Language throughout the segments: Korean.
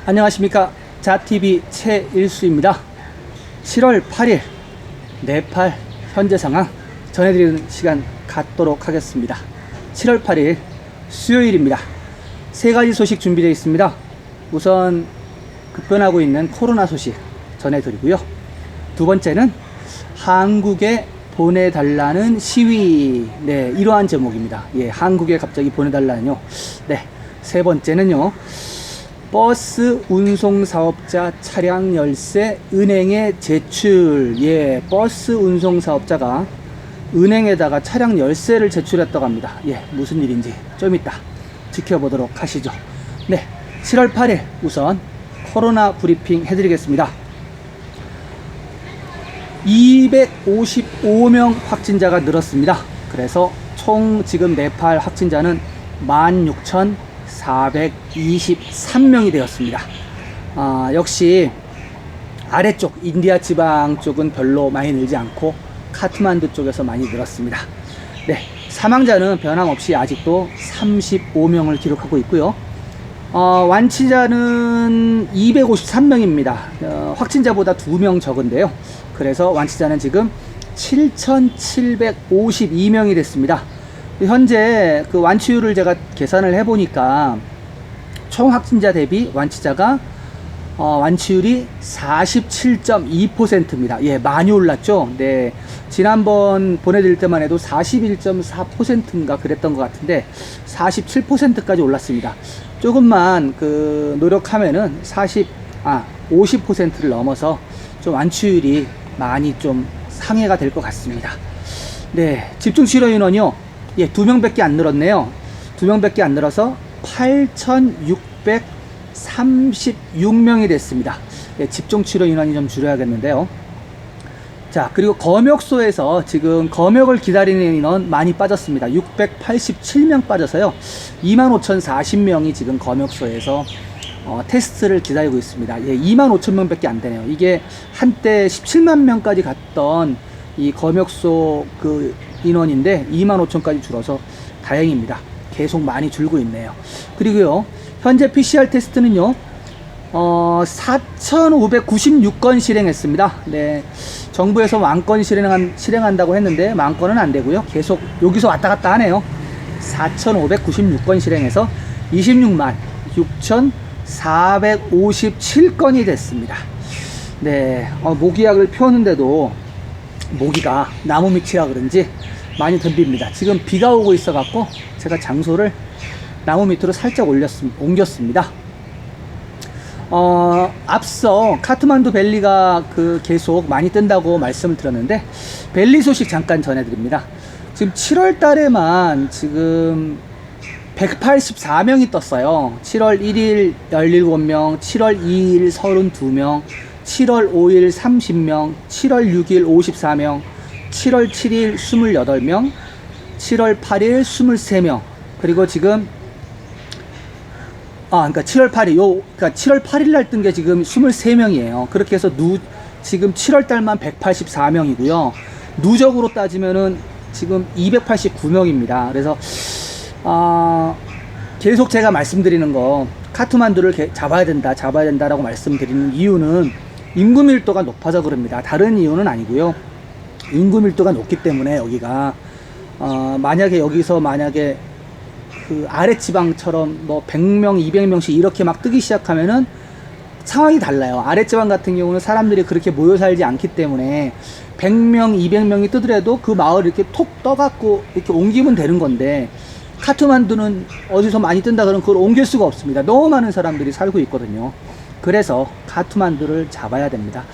안녕하십니까, 자TV 최일수입니다. 7월 8일 네팔 현재 상황 전해드리는 시간 갖도록 하겠습니다. 7월 8일 수요일입니다. 세 가지 소식 준비되어 있습니다. 우선 급변하고 있는 코로나 소식 전해드리고요. 두 번째는 한국에 보내달라는 시위, 이러한 제목입니다. 한국에 갑자기 보내달라는요. 세 번째는요, 버스 운송 사업자 차량 열쇠 은행에 제출. 버스 운송 사업자가 은행에다가 차량 열쇠를 제출했다고 합니다. 무슨 일인지 좀 이따 지켜보도록 하시죠. 7월 8일 우선 코로나 브리핑 해드리겠습니다. 255명 확진자가 늘었습니다. 그래서 총 지금 네팔 확진자는 16,423명이 되었습니다. 역시 아래쪽 인디아 지방 쪽은 별로 많이 늘지 않고 카트만두 쪽에서 많이 늘었습니다. 사망자는 변함없이 아직도 35명을 기록하고 있고요. 완치자는 253명입니다. 확진자보다 2명 적은데요. 그래서 완치자는 지금 7,752명이 됐습니다. 현재 그 완치율을 제가 계산을 해보니까 총 확진자 대비 완치자가 완치율이 47.2%입니다. 많이 올랐죠. 지난번 보내드릴 때만 해도 41.4%인가 그랬던 것 같은데 47%까지 올랐습니다. 조금만 노력하면은 50%를 넘어서 좀 완치율이 많이 좀 상회가 될 것 같습니다. 집중치료 인원이요. 2명밖에 안 늘었네요. 2명밖에 안 늘어서 8,636명이 됐습니다. 집중치료 인원이 좀 줄여야겠는데요. 자, 그리고 검역소에서 지금 검역을 기다리는 인원 많이 빠졌습니다. 687명 빠져서요. 25,040명이 지금 검역소에서 테스트를 기다리고 있습니다. 25,000명밖에 안 되네요. 이게 한때 17만 명까지 갔던 이 검역소 그 인원인데 25,000까지 줄어서 다행입니다. 계속 많이 줄고 있네요. 그리고요, 현재 PCR 테스트는요, 4,596건 실행했습니다. 정부에서 만건 실행한다고 했는데 만건은 안 되고요. 계속 여기서 왔다 갔다 하네요. 4,596건 실행해서 26만 6,457건이 됐습니다. 모기약을 피웠는데도 모기가 나무 밑이라 그런지 많이 덤빕니다. 지금 비가 오고 있어 갖고 제가 장소를 나무 밑으로 살짝 옮겼습니다. 앞서 카트만두 벨리가 계속 많이 뜬다고 말씀을 드렸는데 벨리 소식 잠깐 전해드립니다. 지금 7월 달에만 지금 184명이 떴어요. 7월 1일 17명, 7월 2일 32명, 7월 5일 30명, 7월 6일 54명, 7월 7일 28명, 7월 8일 23명, 그리고 지금 그러니까 7월 8일 그러니까 7월 8일 날 뜬 게 지금 23명이에요. 그렇게 해서 지금 7월 달만 184명이고요. 누적으로 따지면은 지금 289명입니다. 그래서 계속 제가 말씀드리는 거, 카트만두를 잡아야 된다라고 말씀드리는 이유는 인구 밀도가 높아서 그럽니다. 다른 이유는 아니고요. 인구 밀도가 높기 때문에 여기가 만약에 여기서 그 아랫지방처럼 뭐 100명, 200명씩 이렇게 막 뜨기 시작하면은 상황이 달라요. 아랫지방 같은 경우는 사람들이 그렇게 모여 살지 않기 때문에 100명, 200명이 뜨더라도 그 마을을 이렇게 톡 떠갖고 이렇게 옮기면 되는 건데, 카트만두는 어디서 많이 뜬다 그러면 그걸 옮길 수가 없습니다. 너무 많은 사람들이 살고 있거든요. 그래서 카트만두를 잡아야 됩니다.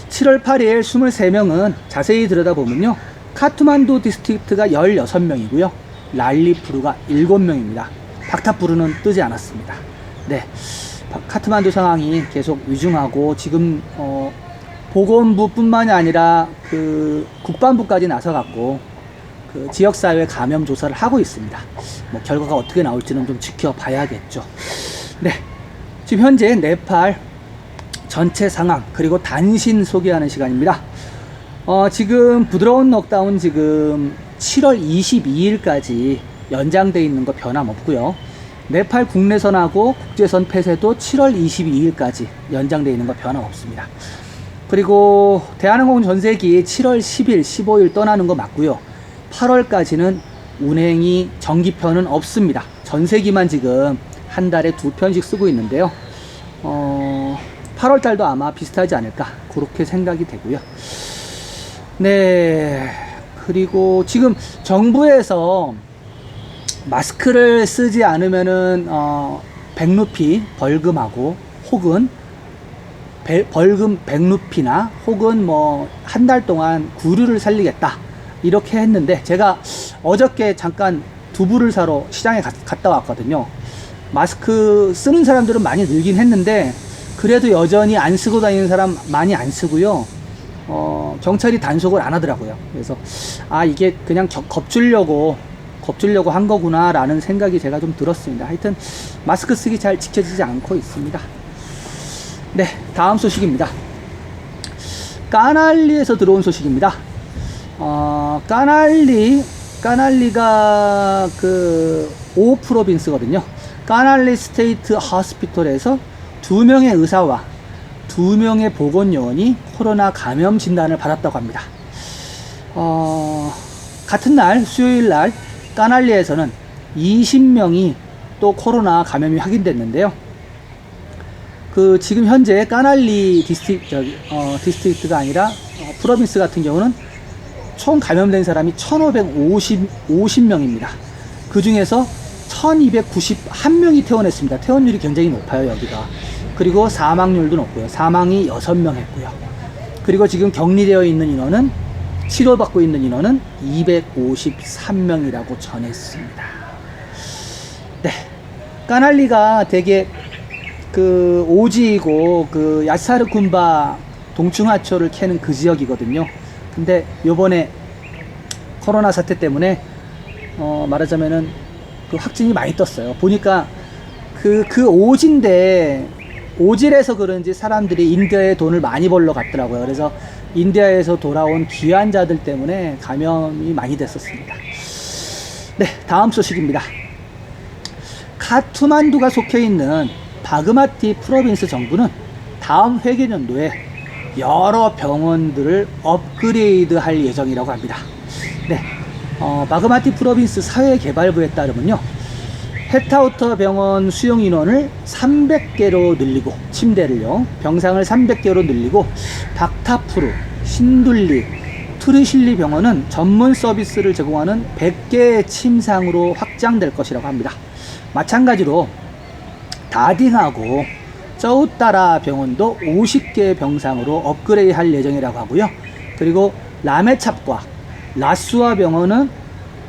7월 8일 23명은 자세히 들여다보면요, 카트만두 디스트릭트가 16명이고요 랄리푸르가 7명입니다 박타푸르는 뜨지 않았습니다. 카트만두 상황이 계속 위중하고 지금 보건부 뿐만이 아니라 국방부까지 나서갖고 지역사회 감염 조사를 하고 있습니다. 결과가 어떻게 나올지는 좀 지켜봐야겠죠. 지금 현재 네팔 전체 상황 그리고 단신 소개하는 시간입니다. 지금 부드러운 록다운 지금 7월 22일까지 연장되어 있는 거 변함없고요. 네팔 국내선하고 국제선 폐쇄도 7월 22일까지 연장되어 있는 거 변함없습니다. 그리고 대한항공 전세기 7월 10일, 15일 떠나는 거 맞고요. 8월까지는 운행이 정기편은 없습니다. 전세기만 지금 한 달에 2편씩 쓰고 있는데요. 8월 달도 아마 비슷하지 않을까 그렇게 생각이 되고요. 네. 그리고 지금 정부에서 마스크를 쓰지 않으면은 100루피 벌금하고 혹은 벌금 100루피나 혹은 뭐 한 달 동안 구류를 살리겠다 이렇게 했는데, 제가 어저께 잠깐 두부를 사러 시장에 갔다 왔거든요. 마스크 쓰는 사람들은 많이 늘긴 했는데 그래도 여전히 안 쓰고 다니는 사람 많이 안 쓰고요. 경찰이 단속을 안 하더라고요. 그래서 이게 그냥 겁주려고 한 거구나 라는 생각이 제가 좀 들었습니다. 하여튼 마스크 쓰기 잘 지켜지지 않고 있습니다. 네, 다음 소식입니다. 까날리에서 들어온 소식입니다. 까날리가 그 오 프로빈스거든요. 까날리 스테이트 호스피털에서 2명의 의사와 2명의 보건요원이 코로나 감염 진단을 받았다고 합니다. 같은 날 수요일 날 까날리에서는 20명이 또 코로나 감염이 확인됐는데요. 그 지금 현재 까날리 디스트릭트가 아니라 프로빈스 같은 경우는 총 감염된 사람이 1550명입니다. 그 중에서 1291명이 퇴원했습니다. 퇴원율이 굉장히 높아요, 여기가. 그리고 사망률도 높고요. 사망이 6명 했고요. 그리고 지금 격리되어 있는 인원은, 치료받고 있는 인원은 253명이라고 전했습니다. 네. 까날리가 되게 그 오지이고 그 야사르쿤바 동충하초를 캐는 그 지역이거든요. 근데 요번에 코로나 사태 때문에 말하자면은 그 확진이 많이 떴어요. 보니까 그 오지인데 오지라서 그런지 사람들이 인디아에 돈을 많이 벌러 갔더라고요. 그래서 인디아에서 돌아온 귀환자들 때문에 감염이 많이 됐었습니다. 네, 다음 소식입니다. 카투만두가 속해 있는 바그마티 프로빈스 정부는 다음 회계연도에 여러 병원들을 업그레이드 할 예정이라고 합니다. 네, 바그마티 프로빈스 사회개발부에 따르면요, 헤타우터 병원 수용 인원을 300개로 늘리고, 침대를요, 병상을 300개로 늘리고, 박타푸르, 신둘리, 트르실리 병원은 전문 서비스를 제공하는 100개의 침상으로 확장될 것이라고 합니다. 마찬가지로 다딩하고 저우따라 병원도 50개의 병상으로 업그레이드 할 예정이라고 하고요. 그리고 라메찹과 라수아 병원은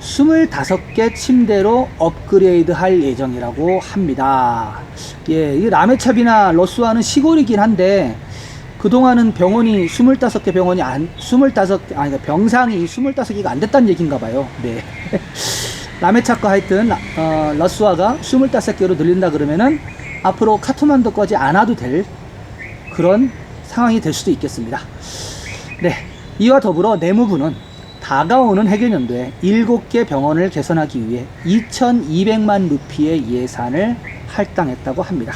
25개 침대로 업그레이드 할 예정이라고 합니다. 예, 이 라메찹이나 러수아는 시골이긴 한데 그동안은 병원이 25개 병원이 그러니까 병상이 25개가 안 됐다는 얘기인가 봐요. 네. 라메찹과 하여튼 러수아가 25개로 늘린다 그러면은 앞으로 카트만두까지 안 와도 될 그런 상황이 될 수도 있겠습니다. 네. 이와 더불어 내무부는 다가오는 해결연도에 7개 병원을 개선하기 위해 2200만 루피의 예산을 할당했다고 합니다.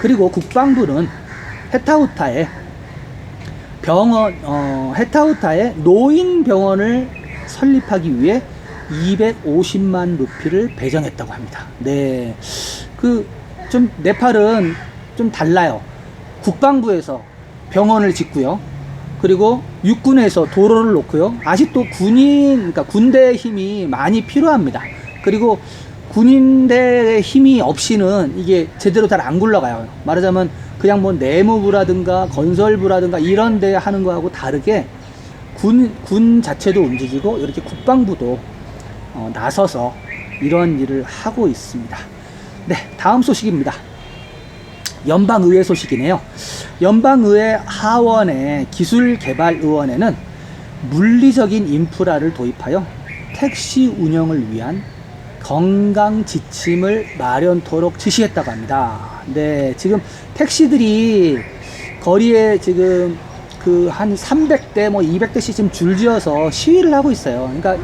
그리고 국방부는 헤타우타에 노인 병원을 설립하기 위해 250만 루피를 배정했다고 합니다. 네. 좀 네팔은 좀 달라요. 국방부에서 병원을 짓고요. 그리고 육군에서 도로를 놓고요. 아직도 그러니까 군대의 힘이 많이 필요합니다. 그리고 군인대의 힘이 없이는 이게 제대로 잘 안 굴러가요. 말하자면 그냥 뭐 내무부라든가 건설부라든가 이런 데 하는 거하고 다르게 군 자체도 움직이고 이렇게 국방부도 나서서 이런 일을 하고 있습니다. 네, 다음 소식입니다. 연방의회 소식이네요. 연방의회 하원의 기술개발의원회는 물리적인 인프라를 도입하여 택시 운영을 위한 건강 지침을 마련토록 지시했다고 합니다. 네, 지금 택시들이 거리에 지금 그 한 300대 뭐 200대씩 지금 줄지어서 시위를 하고 있어요. 그러니까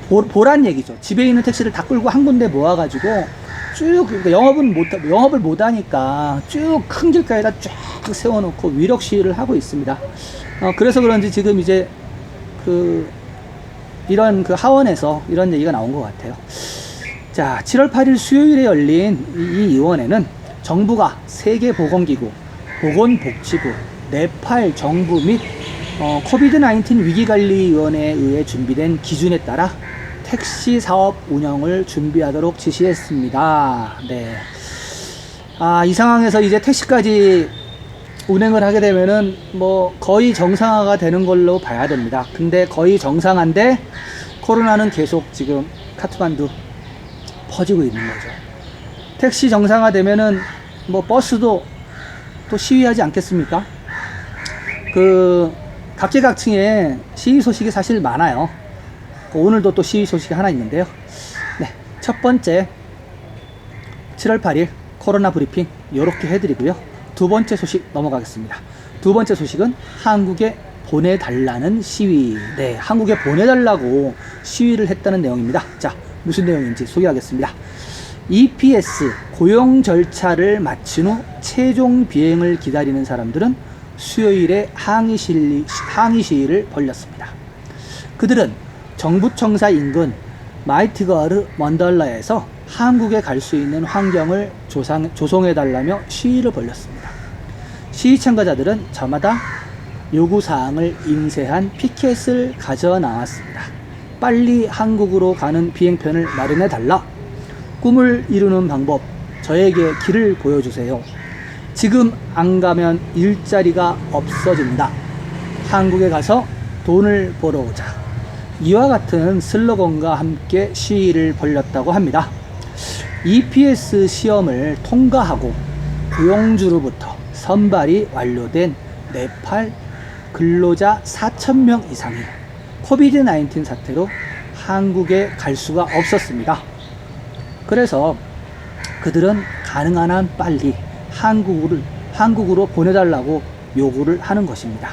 보란 얘기죠. 집에 있는 택시를 다 끌고 한 군데 모아가지고 쭉, 그러니까 영업을 못하니까 쭉 큰 길가에다 쫙 세워놓고 위력 시위를 하고 있습니다. 그래서 그런지 지금 이제 이런 하원에서 이런 얘기가 나온 것 같아요. 자, 7월 8일 수요일에 열린 이 의원회는 정부가 세계보건기구, 보건복지부, 네팔 정부 및 코비드-19 위기관리위원회에 의해 준비된 기준에 따라 택시 사업 운영을 준비하도록 지시했습니다. 네. 이 상황에서 이제 택시까지 운행을 하게 되면은 뭐 거의 정상화가 되는 걸로 봐야 됩니다. 근데 거의 정상화인데 코로나는 계속 지금 카트만두 퍼지고 있는 거죠. 택시 정상화 되면은 뭐 버스도 또 시위하지 않겠습니까? 각계각층에 시위 소식이 사실 많아요. 오늘도 또 시위 소식이 하나 있는데요. 네, 첫 번째 7월 8일 코로나 브리핑 이렇게 해드리고요. 두 번째 소식 넘어가겠습니다. 두 번째 소식은 한국에 보내달라는 시위. 네, 한국에 보내달라고 시위를 했다는 내용입니다. 자, 무슨 내용인지 소개하겠습니다. EPS 고용 절차를 마친 후 최종 비행을 기다리는 사람들은 수요일에 항의 시위를 벌였습니다. 그들은 정부청사 인근 마이트거르 먼달라에서 한국에 갈 수 있는 환경을 조성해달라며 시위를 벌였습니다. 시위 참가자들은 저마다 요구사항을 인쇄한 피켓을 가져 나왔습니다. 빨리 한국으로 가는 비행편을 마련해달라. 꿈을 이루는 방법, 저에게 길을 보여주세요. 지금 안 가면 일자리가 없어진다. 한국에 가서 돈을 벌어오자. 이와 같은 슬로건과 함께 시위를 벌였다고 합니다. EPS 시험을 통과하고 고용주로부터 선발이 완료된 네팔 근로자 4,000명 이상이 코비드-19 사태로 한국에 갈 수가 없었습니다. 그래서 그들은 가능한 한 빨리 한국으로 보내달라고 요구를 하는 것입니다.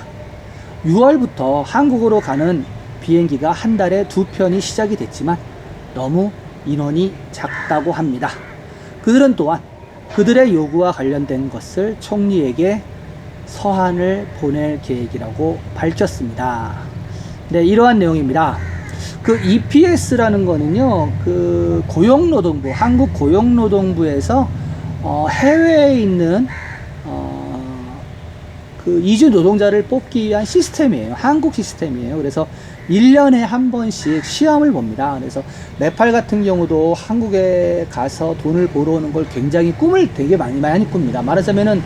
6월부터 한국으로 가는 비행기가 한 달에 2편이 시작이 됐지만 너무 인원이 작다고 합니다. 그들은 또한 그들의 요구와 관련된 것을 총리에게 서한을 보낼 계획이라고 밝혔습니다. 네, 이러한 내용입니다. EPS라는 거는요, 고용노동부, 한국 고용노동부에서 해외에 있는 이주 노동자를 뽑기 위한 시스템이에요. 한국 시스템이에요. 그래서 1년에 한 번씩 시험을 봅니다. 그래서 네팔 같은 경우도 한국에 가서 돈을 벌어오는 걸 굉장히 꿈을 되게 많이 꿉니다. 말하자면은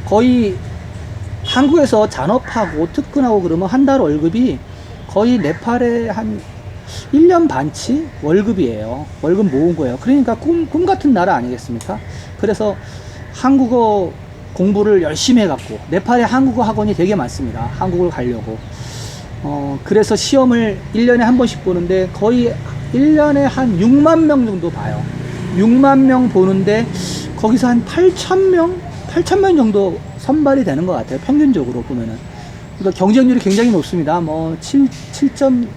거의 한국에서 잔업하고 특근하고 그러면 한 달 월급이 거의 네팔에 한 1년 반치 월급이에요. 월급 모은 거예요. 그러니까 꿈 같은 나라 아니겠습니까? 그래서 한국어 공부를 열심히 해갖고 네팔에 한국어 학원이 되게 많습니다. 한국을 가려고. 그래서 시험을 1년에 한 번씩 보는데 거의 1년에 한 6만 명 정도 봐요. 6만 명 보는데 거기서 한 8,000명 정도 선발이 되는 것 같아요. 평균적으로 보면은. 그러니까 경쟁률이 굉장히 높습니다. 뭐 7점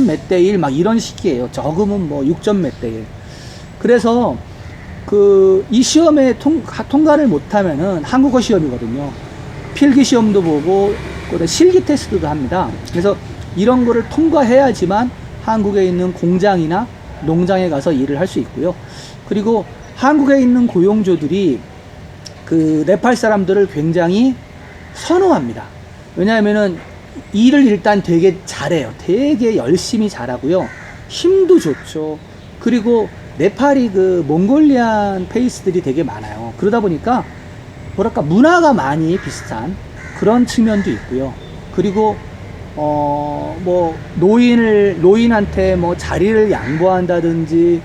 몇 대 1 막 이런 식이에요. 적으면 뭐 6점 몇 대 1. 그래서 이 시험에 통과를 못하면은 한국어 시험이거든요. 필기 시험도 보고 실기 테스트도 합니다. 그래서 이런 거를 통과해야지만 한국에 있는 공장이나 농장에 가서 일을 할 수 있고요. 그리고 한국에 있는 고용주들이 네팔 사람들을 굉장히 선호합니다. 왜냐하면은 일을 일단 되게 잘해요. 되게 열심히 잘하고요. 힘도 좋죠. 그리고 네팔이 몽골리안 페이스들이 되게 많아요. 그러다 보니까 뭐랄까 문화가 많이 비슷한 그런 측면도 있고요. 그리고 뭐 노인한테 뭐 자리를 양보한다든지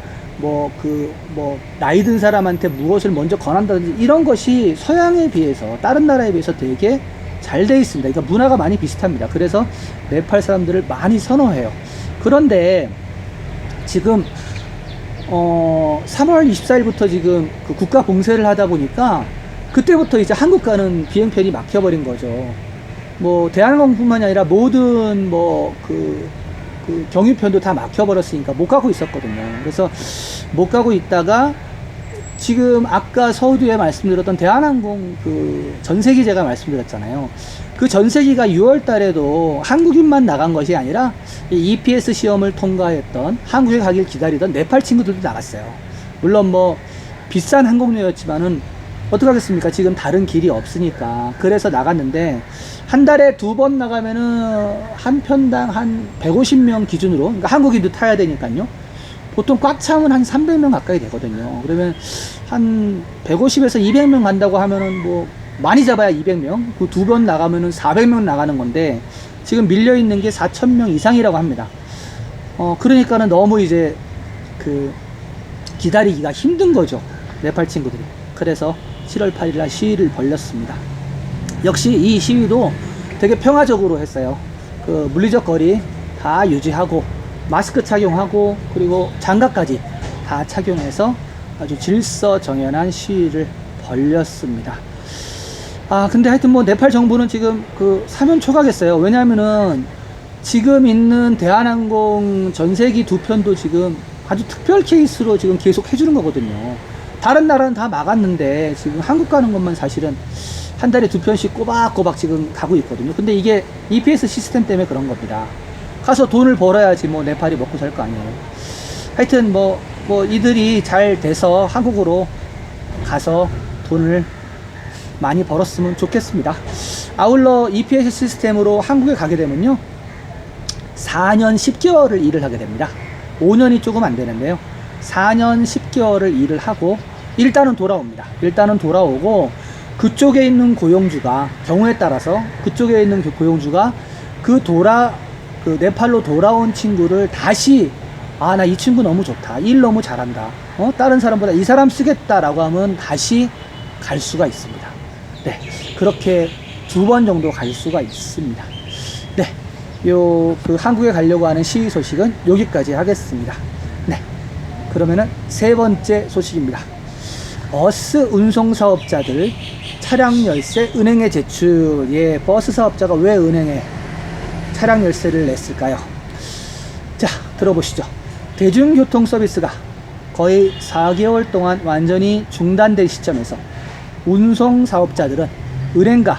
나이 든 사람한테 무엇을 먼저 권한다든지 이런 것이 서양에 비해서 다른 나라에 비해서 되게 잘 돼 있습니다. 그러니까 문화가 많이 비슷합니다. 그래서 네팔 사람들을 많이 선호해요. 그런데 지금 3월 24일부터 지금 국가 봉쇄를 하다 보니까 그때부터 이제 한국 가는 비행편이 막혀버린 거죠. 뭐 대한항공뿐만이 아니라 모든 그 경유편도 다 막혀버렸으니까 못 가고 있었거든요. 그래서 못 가고 있다가 지금 아까 서두에 말씀드렸던 대한항공 그 전세기 제가 말씀드렸잖아요. 그 전세기가 6월 달에도 한국인만 나간 것이 아니라 이 EPS 시험을 통과했던 한국에 가길 기다리던 네팔 친구들도 나갔어요. 물론 뭐 비싼 항공료였지만은 어떡하겠습니까? 지금 다른 길이 없으니까. 그래서 나갔는데 한 달에 2번 나가면은 한 편당 한 150명 기준으로, 그러니까 한국인도 타야 되니까요. 보통 꽉 차면 한 300명 가까이 되거든요. 그러면 한 150에서 200명 간다고 하면은 뭐 많이 잡아야 200명, 그 2번 나가면은 400명 나가는 건데 지금 밀려 있는 게 4,000명 이상이라고 합니다. 그러니까는 너무 이제 그 기다리기가 힘든 거죠, 네팔 친구들이. 그래서 7월 8일 날 시위를 벌였습니다. 역시 이 시위도 되게 평화적으로 했어요. 그 물리적 거리 다 유지하고 마스크 착용하고 그리고 장갑까지 다 착용해서 아주 질서정연한 시위를 벌였습니다. 근데 하여튼 뭐 네팔 정부는 지금 그 사면 초과겠어요. 왜냐하면은 지금 있는 대한항공 전세기 2편도 지금 아주 특별 케이스로 지금 계속 해주는 거거든요. 다른 나라는 다 막았는데 지금 한국 가는 것만 사실은 한 달에 2편씩 꼬박꼬박 지금 가고 있거든요. 근데 이게 EPS 시스템 때문에 그런 겁니다. 가서 돈을 벌어야지 뭐 네팔이 먹고 살 거 아니에요. 하여튼 뭐 이들이 잘 돼서 한국으로 가서 돈을 많이 벌었으면 좋겠습니다. 아울러 EPS 시스템으로 한국에 가게 되면요 4년 10개월을 일을 하게 됩니다. 5년이 조금 안 되는데요 4년 10개월을 일을 하고 일단은 돌아옵니다. 일단은 돌아오고 그쪽에 있는 고용주가 경우에 따라서 그쪽에 있는 고용주가 그 네팔로 돌아온 친구를 다시 나 이 친구 너무 좋다, 일 너무 잘한다, 다른 사람보다 이 사람 쓰겠다라고 하면 다시 갈 수가 있습니다. 네, 그렇게 2번 정도 갈 수가 있습니다. 네, 그 한국에 가려고 하는 시위 소식은 여기까지 하겠습니다. 네, 그러면은 3번째 소식입니다. 버스 운송 사업자들 차량 열세 은행에 제출. 예, 버스 사업자가 왜 은행에 차량 열세를 냈을까요? 자, 들어보시죠. 대중교통 서비스가 거의 4개월 동안 완전히 중단된 시점에서 운송 사업자들은 은행과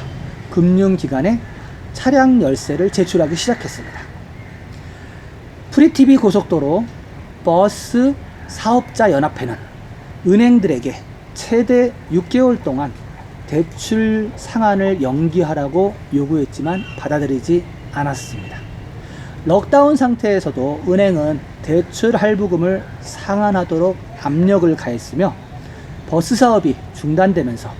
금융기관에 차량 열세를 제출하기 시작했습니다. 프리티비 고속도로 버스 사업자 연합회는 은행들에게 최대 6개월 동안 대출 상한을 연기하라고 요구했지만 받아들이지 않았습니다. 록다운 상태에서도 은행은 대출 할부금을 상환하도록 압력을 가했으며 버스 사업이 중단되면서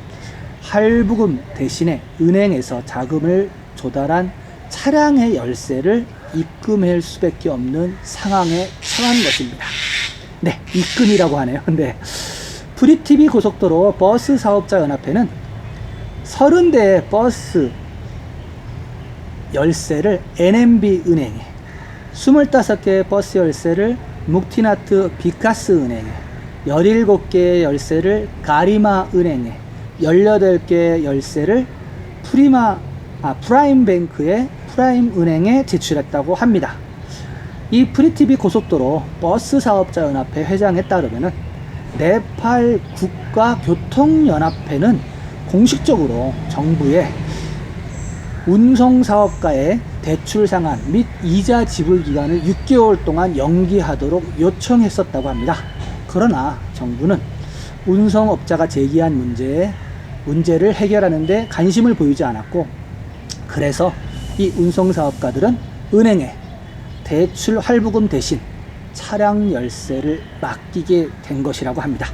할부금 대신에 은행에서 자금을 조달한 차량의 열세를 입금할 수밖에 없는 상황에 처한 것입니다. 네, 입금이라고 하네요. 근데 프리티비 고속도로 버스 사업자 연합회는 30대의 버스 열세를 NMB 은행에, 25개의 버스 열세를 묵티나트 비카스 은행에, 17개의 열세를 가리마 은행에, 18개의 열세를 프라임뱅크의 프라임 은행에 제출했다고 합니다. 이 프리티비 고속도로 버스 사업자 연합회 회장에 따르면은 네팔 국가교통연합회는 공식적으로 정부에 운송사업가의 대출 상환 및 이자 지불 기간을 6개월 동안 연기하도록 요청했었다고 합니다. 그러나 정부는 운송업자가 제기한 문제를 해결하는 데 관심을 보이지 않았고, 그래서 이 운송사업가들은 은행에 대출 할부금 대신 차량 열세를 맡기게 된 것이라고 합니다.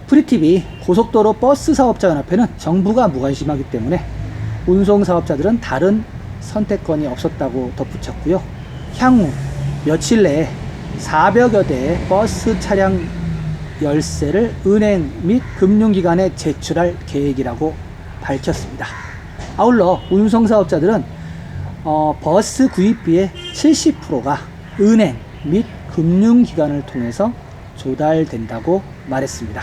프리티비 고속도로 버스 사업자 연합회는 정부가 무관심하기 때문에 운송사업자들은 다른 선택권이 없었다고 덧붙였고요. 향후 며칠 내에 400여 대의 버스 차량 열세를 은행 및 금융기관에 제출할 계획이라고 밝혔습니다. 아울러 운송사업자들은 버스 구입비의 70%가 은행 및 금융기관을 통해서 조달된다고 말했습니다.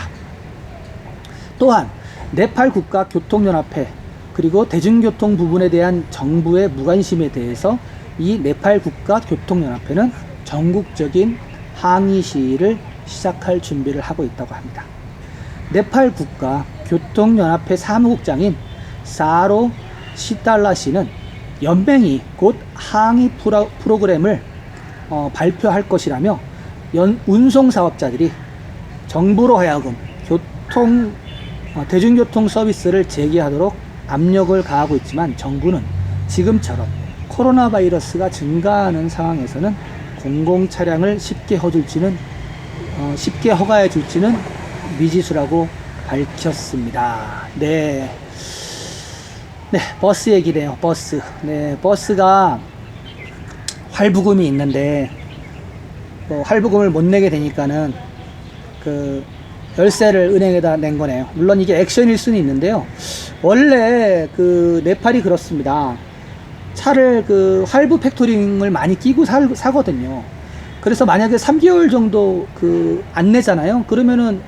또한 네팔 국가교통연합회 그리고 대중교통 부분에 대한 정부의 무관심에 대해서 이 네팔 국가교통연합회는 전국적인 항의 시위를 시작할 준비를 하고 있다고 합니다. 네팔 국가교통연합회 사무국장인 사로 시달라 씨는 연맹이 곧 항의 프로그램을 발표할 것이라며 운송 사업자들이 정부로 하여금 대중교통 서비스를 재개하도록 압력을 가하고 있지만 정부는 지금처럼 코로나 바이러스가 증가하는 상황에서는 공공차량을 쉽게 허가해 줄지는 미지수라고 밝혔습니다. 네, 버스 얘기네요. 버스. 네, 버스가 할부금이 있는데 할부금을 못 내게 되니까는 그 열세를 은행에다 낸 거네요. 물론 이게 액션일 수는 있는데요. 원래 그 네팔이 그렇습니다. 차를 그 할부 팩토링을 많이 끼고 사거든요. 그래서 만약에 3개월 정도 그 안 내잖아요. 그러면은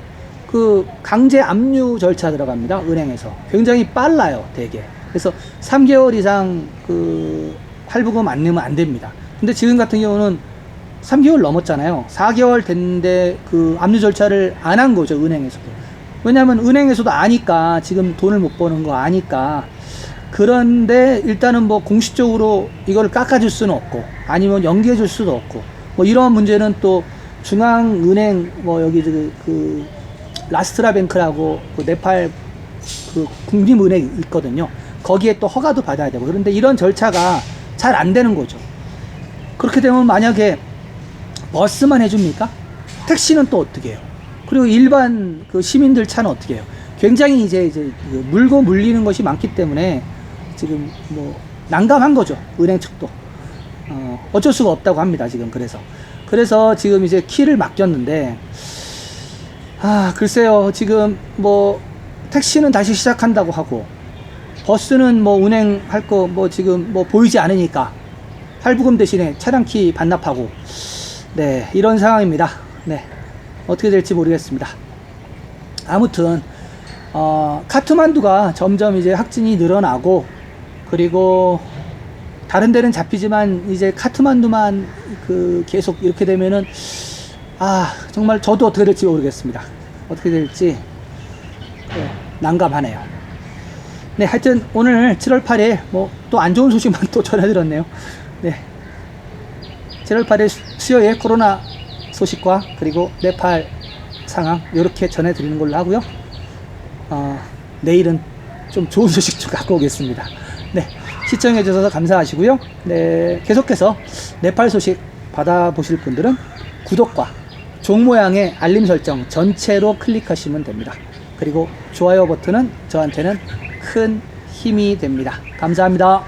그 강제 압류 절차 들어갑니다. 은행에서. 굉장히 빨라요, 되게. 그래서 3개월 이상 그 할부금 안 내면 안 됩니다. 근데 지금 같은 경우는 3개월 넘었잖아요. 4개월 됐는데 그 압류 절차를 안 한 거죠, 은행에서도. 왜냐하면 은행에서도 아니까, 지금 돈을 못 버는 거 아니까. 그런데 일단은 뭐 공식적으로 이걸 깎아줄 수는 없고, 아니면 연기해줄 수도 없고, 뭐 이런 문제는 또 중앙은행, 뭐 여기 그 라스트라뱅크라고 그 네팔 그 국립은행이 있거든요. 거기에 또 허가도 받아야 되고. 그런데 이런 절차가 잘 안 되는 거죠. 그렇게 되면 만약에 버스만 해줍니까? 택시는 또 어떻게 해요? 그리고 일반 그 시민들 차는 어떻게 해요? 굉장히 이제 물고 물리는 것이 많기 때문에 지금 뭐 난감한 거죠. 은행 측도. 어쩔 수가 없다고 합니다. 지금 그래서 지금 이제 키를 맡겼는데, 글쎄요. 지금 뭐 택시는 다시 시작한다고 하고, 버스는 뭐 운행할 거 뭐 지금 뭐 보이지 않으니까 할부금 대신에 차량 키 반납하고, 네, 이런 상황입니다. 네, 어떻게 될지 모르겠습니다. 아무튼 카트만두가 점점 이제 확진이 늘어나고, 그리고 다른 데는 잡히지만 이제 카트만두만 그 계속 이렇게 되면은 정말 저도 어떻게 될지 모르겠습니다. 어떻게 될지 난감하네요. 네, 하여튼 오늘 7월 8일 뭐 또 안 좋은 소식만 또 전해드렸네요. 네, 7월 8일 수요일 코로나 소식과 그리고 네팔 상황 이렇게 전해드리는 걸로 하고요. 내일은 좀 좋은 소식 좀 갖고 오겠습니다. 네, 시청해 주셔서 감사하시고요. 네, 계속해서 네팔 소식 받아보실 분들은 구독과 종 모양의 알림 설정 전체로 클릭하시면 됩니다. 그리고 좋아요 버튼은 저한테는 큰 힘이 됩니다. 감사합니다.